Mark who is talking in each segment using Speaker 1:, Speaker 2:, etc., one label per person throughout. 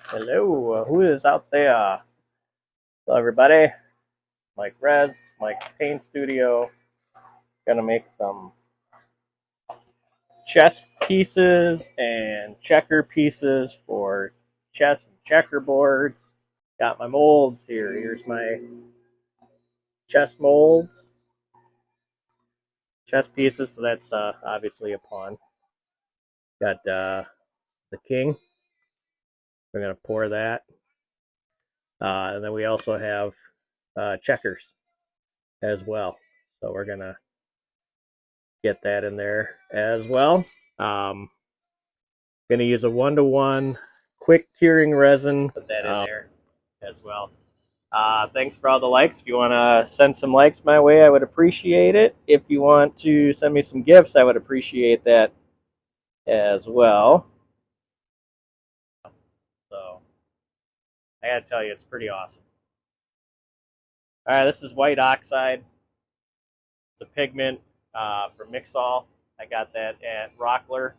Speaker 1: Hello, who is out there? Hello, everybody. Mike Rez, Mike Paint Studio. Gonna make some chess pieces and checker pieces for chess and checkerboards. Got my molds here. Here's my chess molds, chess pieces. So that's obviously a pawn. Got the king. We're gonna pour that, and then we also have checkers as well. So we're gonna get that in there as well. Um, Going to use a 1-to-1 quick curing resin. Put that in there as well. Thanks for all the likes. If you want to send some likes my way, I would appreciate it. If you want to send me some gifts, I would appreciate that as well. So I got to tell you, it's pretty awesome. All right, this is white oxide. It's a pigment from Mixol. I got that at Rockler.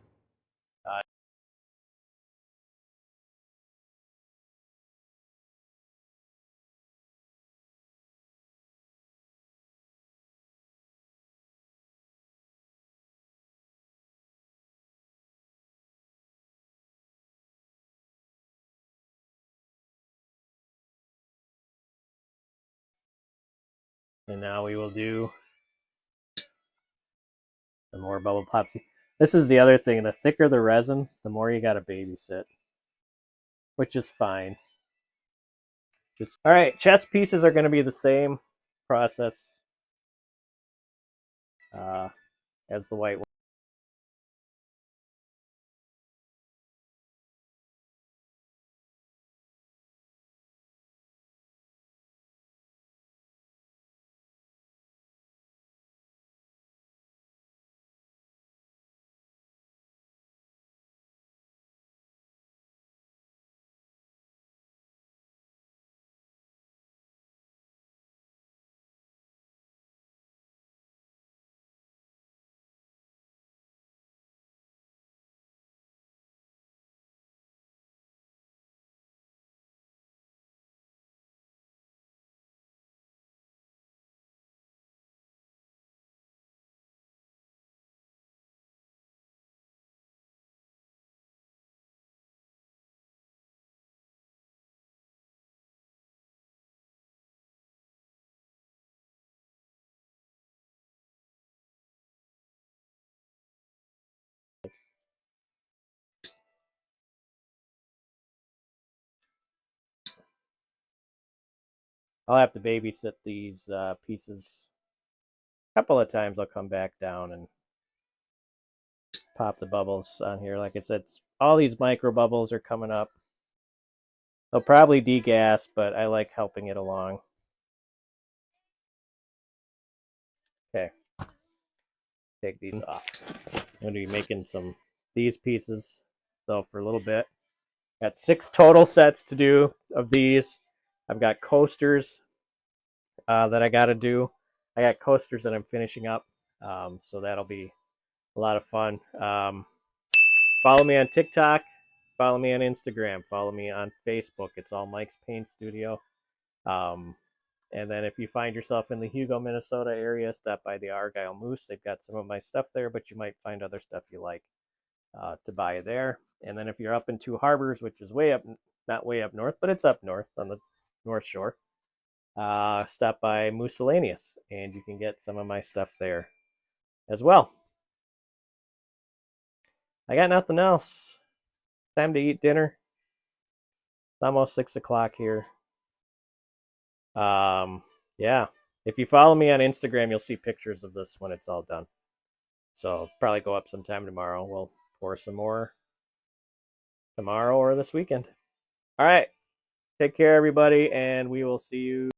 Speaker 1: And now we will do some more bubble pops. This is the other thing. The thicker the resin, the more you got to babysit, which is fine. All right, chess pieces are going to be the same process uh, as the white one. I'll have to babysit these pieces a couple of times. I'll come back down and pop the bubbles on here. Like I said, all these micro bubbles are coming up. They'll probably degas, but I like helping it along. Okay, take these off. I'm going to be making these pieces. So for a little bit, got 6 total sets to do of these. I've got coasters that I got to do. I got coasters that I'm finishing up, so that'll be a lot of fun. Follow me on TikTok, follow me on Instagram, follow me on Facebook. It's all Mike's Paint Studio. And then if you find yourself in the Hugo, Minnesota area, stop by the Argyle Moose. They've got some of my stuff there, but you might find other stuff you like to buy there. And then if you're up in Two Harbors, which is way up, not way up north, but it's up north on the North Shore, stop by Miscellaneous, and you can get some of my stuff there as well. I got nothing else. Time to eat dinner. It's almost 6 o'clock here. Yeah. If you follow me on Instagram, you'll see pictures of this when it's all done. So probably go up sometime tomorrow. We'll pour some more tomorrow or this weekend. All right. Take care, everybody, and we will see you.